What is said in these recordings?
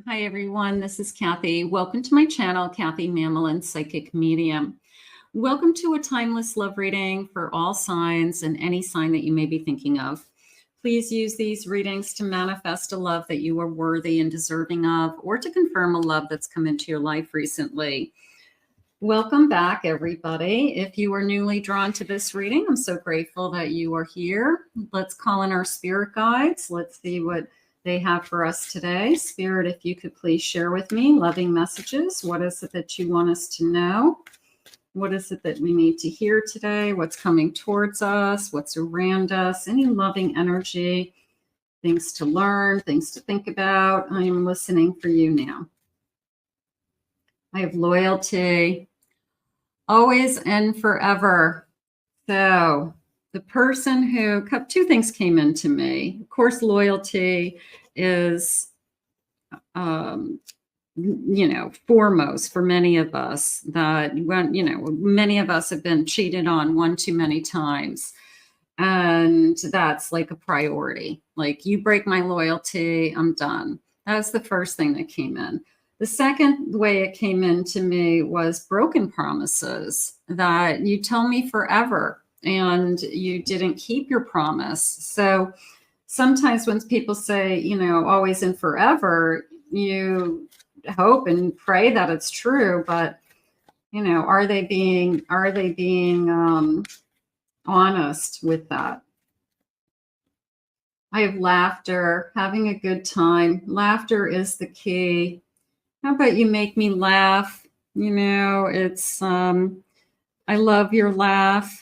Hi, everyone. This is Kathy. Welcome to my channel, Kathy Mamelin, Psychic Medium. Welcome to a timeless love reading for all signs and any sign that you may be thinking of. Please use these readings to manifest a love that you are worthy and deserving of, or to confirm a love that's come into your life recently. Welcome back, everybody. If you are newly drawn to this reading, I'm so grateful that you are here. Let's call in our spirit guides. Let's see what they have for us today. Spirit, if you could please share with me loving messages. What is it that you want us to know? What is it that we need to hear today? What's coming towards us? What's around us? Any loving energy, things to learn, things to think about. I am listening for you now. I have loyalty, always and forever. So the person who, two things came into me. Of course, loyalty is, foremost for many of us, that when, many of us have been cheated on one too many times. And that's like a priority. Like, you break my loyalty, I'm done. That's the first thing that came in. The second way it came into me was broken promises, that you tell me forever and you didn't keep your promise. So sometimes when people say, always and forever, you hope and pray that it's true, but are they being honest with that? I have laughter, having a good time. Laughter is the key. How about you make me laugh? It's, I love your laugh.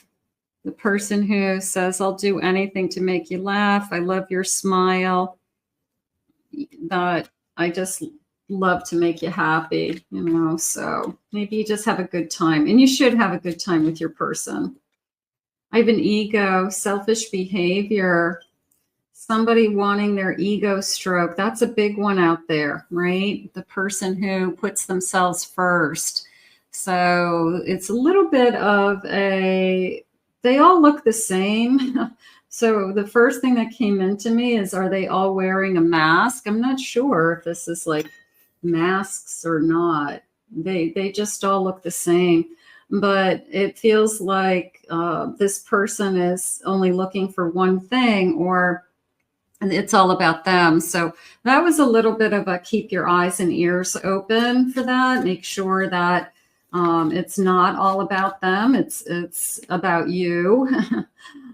The person who says, I'll do anything to make you laugh. I love your smile. That I just love to make you happy, so maybe you just have a good time, and you should have a good time with your person. I have an ego, selfish behavior. Somebody wanting their ego stroked. That's a big one out there, right? The person who puts themselves first. So it's a little bit of they all look the same. So the first thing that came into me is, are they all wearing a mask? I'm not sure if this is like masks or not. They just all look the same. But it feels like this person is only looking for one thing, or it's all about them. So that was a little bit of a keep your eyes and ears open for that. Make sure that it's not all about them. It's about you.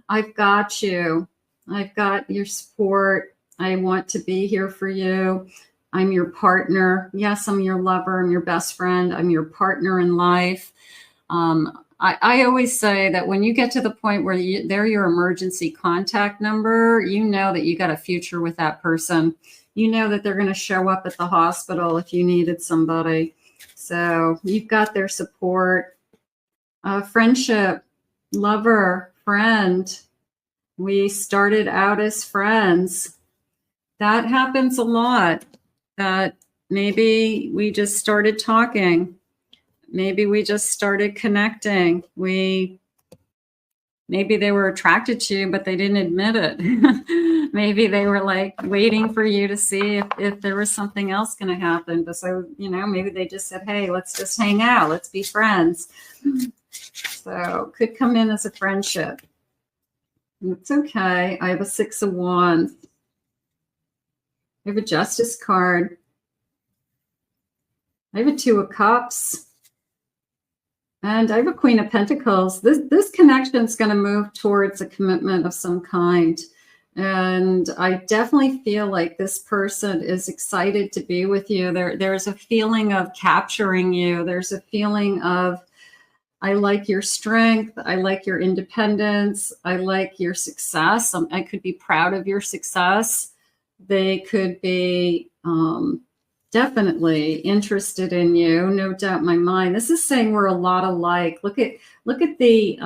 I've got you. I've got your support. I want to be here for you. I'm your partner. Yes, I'm your lover. I'm your best friend. I'm your partner in life. I always say that when you get to the point where they're your emergency contact number, you know that you got a future with that person. You know that they're going to show up at the hospital if you needed somebody. So you've got their support. Friendship, lover, friend. We started out as friends. That happens a lot. That maybe we just started talking. Maybe we just started connecting. Maybe they were attracted to you, but they didn't admit it. Maybe they were like waiting for you to see if there was something else going to happen. But so, maybe they just said, hey, let's just hang out. Let's be friends. So could come in as a friendship. It's okay. I have a 6 of Wands. I have a Justice card. I have a 2 of Cups. And I have a Queen of Pentacles. This connection is going to move towards a commitment of some kind. And I definitely feel like this person is excited to be with you. There's a feeling of capturing you. There's a feeling of, I like your strength. I like your independence. I like your success. I could be proud of your success. They could be definitely interested in you, no doubt in my mind. This is saying we're a lot alike. Look at the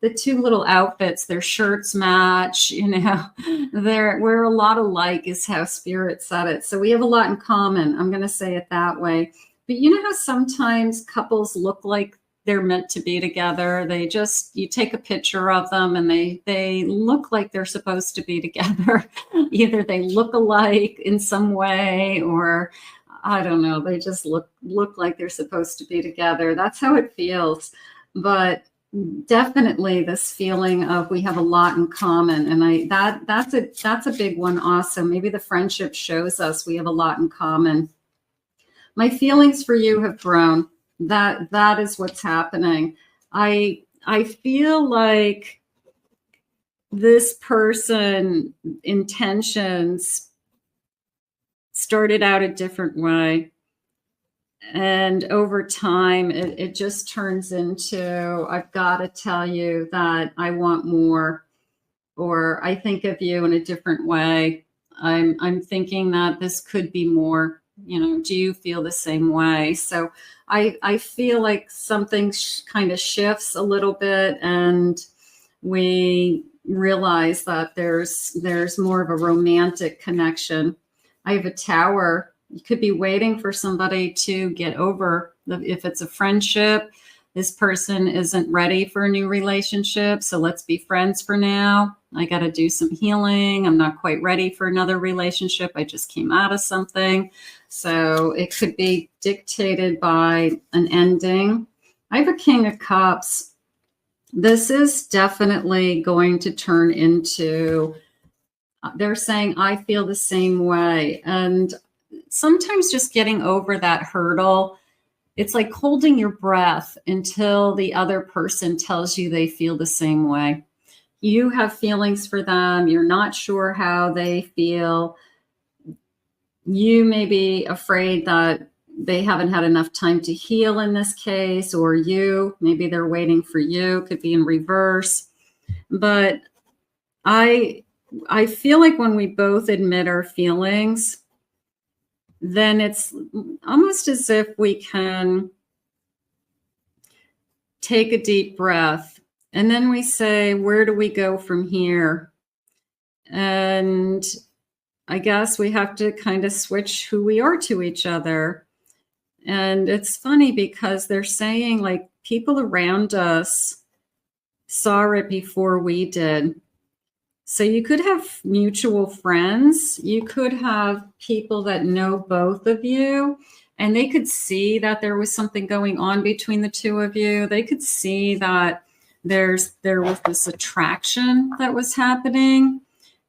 2 little outfits. Their shirts match. We're a lot alike is how Spirit said it. So we have a lot in common. I'm going to say it that way. But you know how sometimes couples look like they're meant to be together. They just, you take a picture of them and they look like they're supposed to be together. Either they look alike in some way, or I don't know, they just look like they're supposed to be together. That's how it feels. But definitely this feeling of we have a lot in common, and that's a big one also. Maybe the friendship shows us we have a lot in common. My feelings for you have grown. That is what's happening. I feel like this person intentions started out a different way, and over time it just turns into, I've got to tell you that I want more, or I think of you in a different way. I'm thinking that this could be more. You know, do you feel the same way? So I feel like something kind of shifts a little bit, and we realize that there's more of a romantic connection. I have a Tower. You could be waiting for somebody to get over. If it's a friendship, this person isn't ready for a new relationship, so let's be friends for now. I got to do some healing. I'm not quite ready for another relationship. I just came out of something. So it could be dictated by an ending. I have a King of Cups. This is definitely going to turn into, they're saying, I feel the same way. And sometimes just getting over that hurdle, it's like holding your breath until the other person tells you they feel the same way. You have feelings for them. You're not sure how they feel. You may be afraid that they haven't had enough time to heal in this case, or maybe they're waiting for you. Could be in reverse. But I feel like when we both admit our feelings, then it's almost as if we can take a deep breath, and then we say, where do we go from here? And I guess we have to kind of switch who we are to each other. And it's funny because they're saying, like, people around us saw it before we did. So you could have mutual friends. You could have people that know both of you, and they could see that there was something going on between the two of you. They could see that there was this attraction that was happening,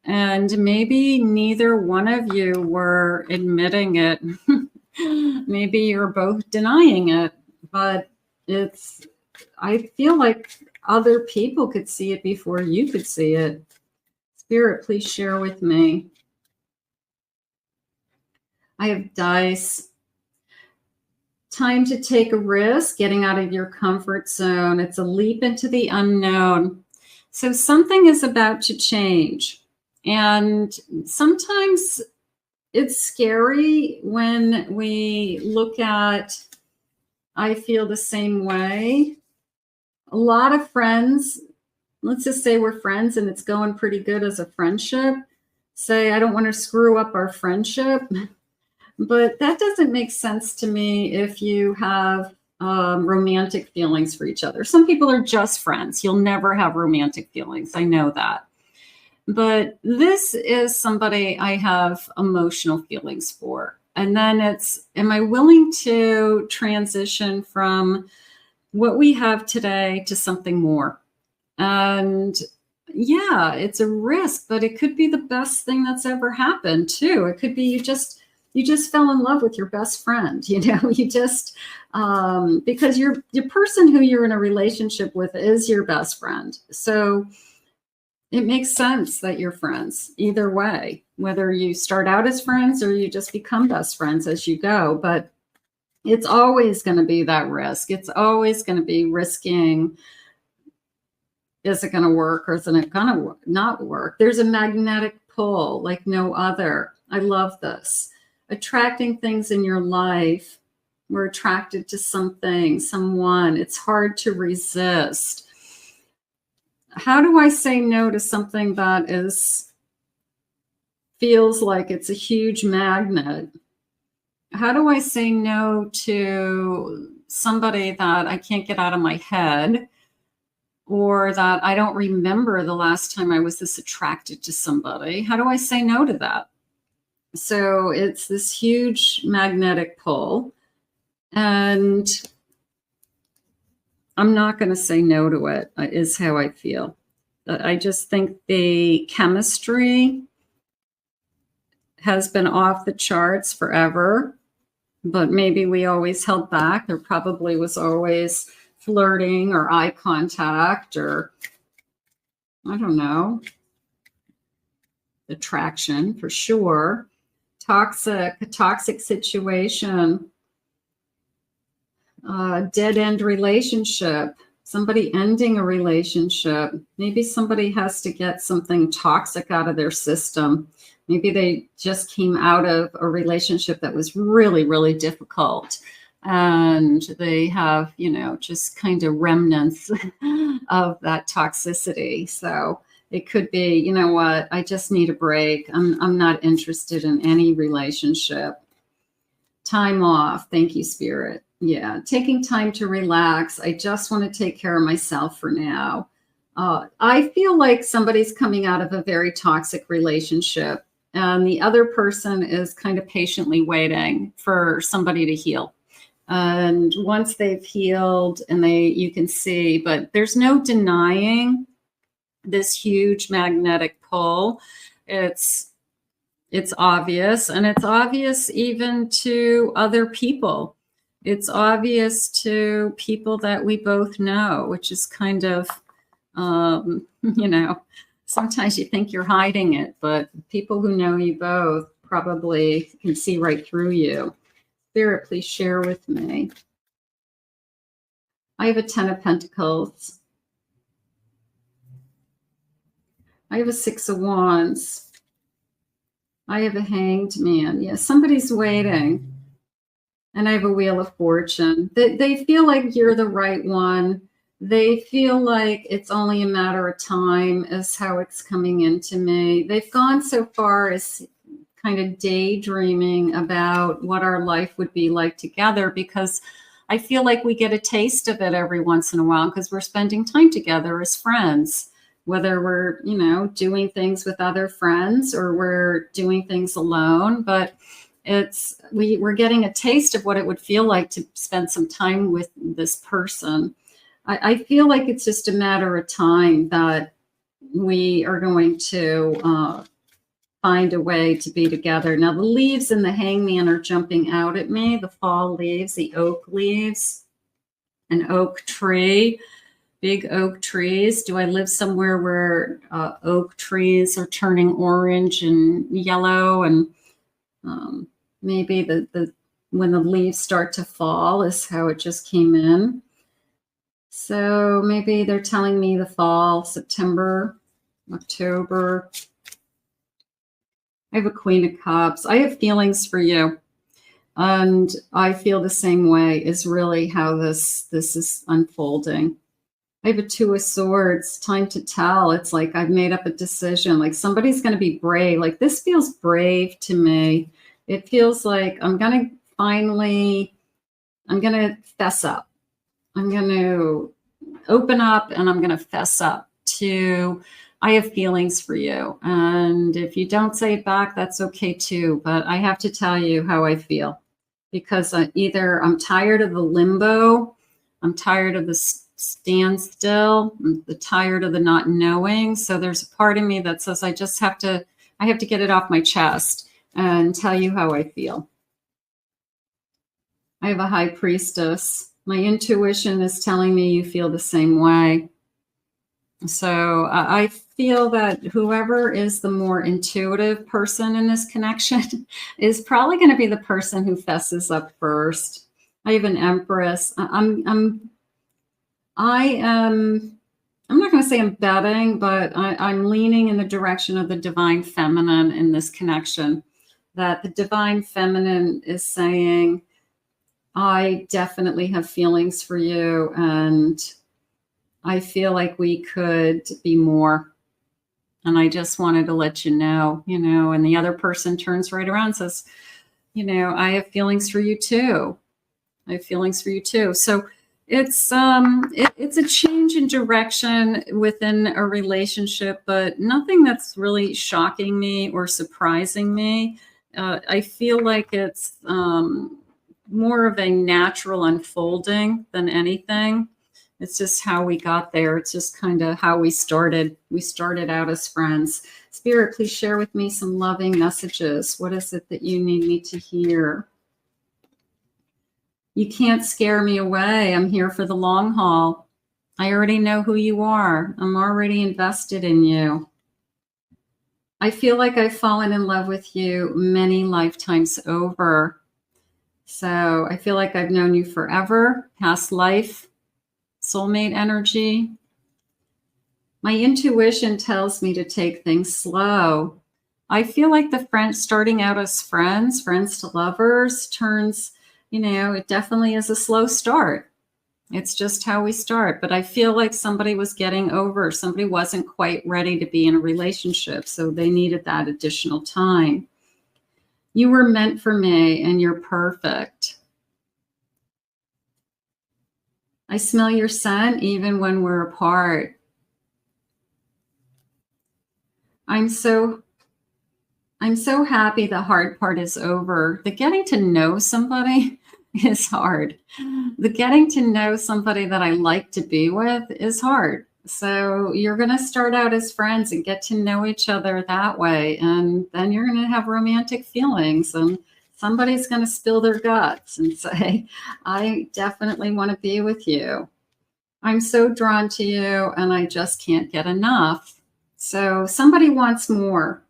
and maybe neither one of you were admitting it. Maybe you're both denying it, but I feel like other people could see it before you could see it. Spirit, please share with me. I have dice. Time to take a risk, getting out of your comfort zone. It's a leap into the unknown. So something is about to change. And sometimes it's scary when we look at, I feel the same way. A lot of friends, let's just say we're friends and it's going pretty good as a friendship. Say, I don't want to screw up our friendship. But that doesn't make sense to me if you have romantic feelings for each other. Some people are just friends. You'll never have romantic feelings. I know that. But this is somebody I have emotional feelings for. And then it's, am I willing to transition from what we have today to something more? And yeah, it's a risk, but it could be the best thing that's ever happened too. It could be you just fell in love with your best friend, you just because your person who you're in a relationship with is your best friend. So it makes sense that you're friends either way, whether you start out as friends or you just become best friends as you go. But it's always going to be that risk. It's always going to be risking. Is it going to work, or is it going to not work? There's a magnetic pull like no other. I love this. Attracting things in your life. We're attracted to something, someone. It's hard to resist. How do I say no to something that feels like it's a huge magnet? how do I say no to somebody that I can't get out of my head, or that I don't remember the last time I was this attracted to somebody? How do I say no to that? So it's this huge magnetic pull, and I'm not going to say no to it, is how I feel. I just think the chemistry has been off the charts forever, but maybe we always held back. There probably was always flirting or eye contact, or I don't know, attraction for sure. A toxic situation, dead end relationship, somebody ending a relationship. Maybe somebody has to get something toxic out of their system. Maybe they just came out of a relationship that was really, really difficult, and they have, just kind of remnants of that toxicity. So it could be, you know what, I just need a break. I'm not interested in any relationship. Time off. Thank you, Spirit. Yeah, taking time to relax. I just want to take care of myself for now. I feel like somebody's coming out of a very toxic relationship, and the other person is kind of patiently waiting for somebody to heal. And once they've healed, and you can see, but there's no denying this huge magnetic pull. It's obvious, and it's obvious even to other people. It's obvious to people that we both know, which is kind of, sometimes you think you're hiding it, but people who know you both probably can see right through you. Spirit, please share with me. I have a 10 of Pentacles. I have a 6 of Wands. I have a Hanged Man. Yeah, somebody's waiting. And I have a Wheel of Fortune. They feel like you're the right one. They feel like it's only a matter of time, is how it's coming into me. They've gone so far as kind of daydreaming about what our life would be like together, because I feel like we get a taste of it every once in a while because we're spending time together as friends, whether we're, doing things with other friends or we're doing things alone. But we're getting a taste of what it would feel like to spend some time with this person. I feel like it's just a matter of time that we are going to find a way to be together. Now, the leaves in the Hangman are jumping out at me, the fall leaves, the oak leaves, an oak tree, big oak trees. Do I live somewhere where oak trees are turning orange and yellow, and maybe when the leaves start to fall is how it just came in. So maybe they're telling me the fall, September, October. I have a Queen of Cups. I have feelings for you. And I feel the same way, is really how this is unfolding. I have a 2 of Swords. Time to tell. It's like I've made up a decision. Like somebody's going to be brave. Like this feels brave to me. It feels like I'm going to fess up. I'm going to open up, and I'm going to fess up to, I have feelings for you. And if you don't say it back, that's okay too. But I have to tell you how I feel, because either I'm tired of the limbo, I'm tired of the standstill, I'm tired of the not knowing. So there's a part of me that says I have to get it off my chest and tell you how I feel. I have a High Priestess. My intuition is telling me you feel the same way. So I feel that whoever is the more intuitive person in this connection is probably going to be the person who fesses up first. I have an Empress. I'm not going to say I'm betting, but I'm leaning in the direction of the Divine Feminine in this connection. That the Divine Feminine is saying, I definitely have feelings for you, and I feel like we could be more. And I just wanted to let you know, and the other person turns right around and says, you know, I have feelings for you too. I have feelings for you too. So it's it's a change in direction within a relationship, but nothing that's really shocking me or surprising me. I feel like it's more of a natural unfolding than anything. It's just how we got there. It's just kind of how we started. We started out as friends. Spirit, please share with me some loving messages. What is it that you need me to hear? You can't scare me away. I'm here for the long haul. I already know who you are. I'm already invested in you. I feel like I've fallen in love with you many lifetimes over. So I feel like I've known you forever, past life, soulmate energy. My intuition tells me to take things slow. I feel like the friends starting out as friends to lovers turns, you know, it definitely is a slow start. It's just how we start. But I feel like somebody was getting over. Somebody wasn't quite ready to be in a relationship. So they needed that additional time. You were meant for me and you're perfect. I smell your scent even when we're apart. I'm so happy the hard part is over. The getting to know somebody is hard. The getting to know somebody that I like to be with is hard. So you're going to start out as friends and get to know each other that way. And then you're going to have romantic feelings and somebody's going to spill their guts and say, I definitely want to be with you. I'm so drawn to you and I just can't get enough. So somebody wants more.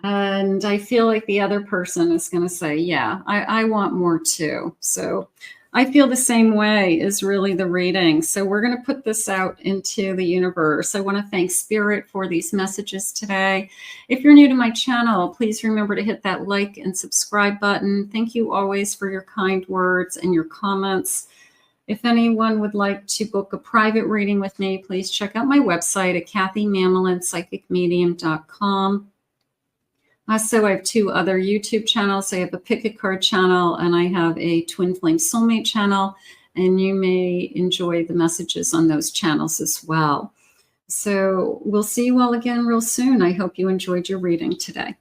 And I feel like the other person is going to say, yeah, I want more too. So I feel the same way is really the reading. So we're going to put this out into the universe. I want to thank Spirit for these messages today. If you're new to my channel, please remember to hit that like and subscribe button. Thank you always for your kind words and your comments. If anyone would like to book a private reading with me, please check out my website at KathyMamolin.psychicmedium.com. Also, I have 2 other YouTube channels. I have a Pick a Card channel and I have a Twin Flame Soulmate channel, and you may enjoy the messages on those channels as well. So we'll see you all again real soon. I hope you enjoyed your reading today.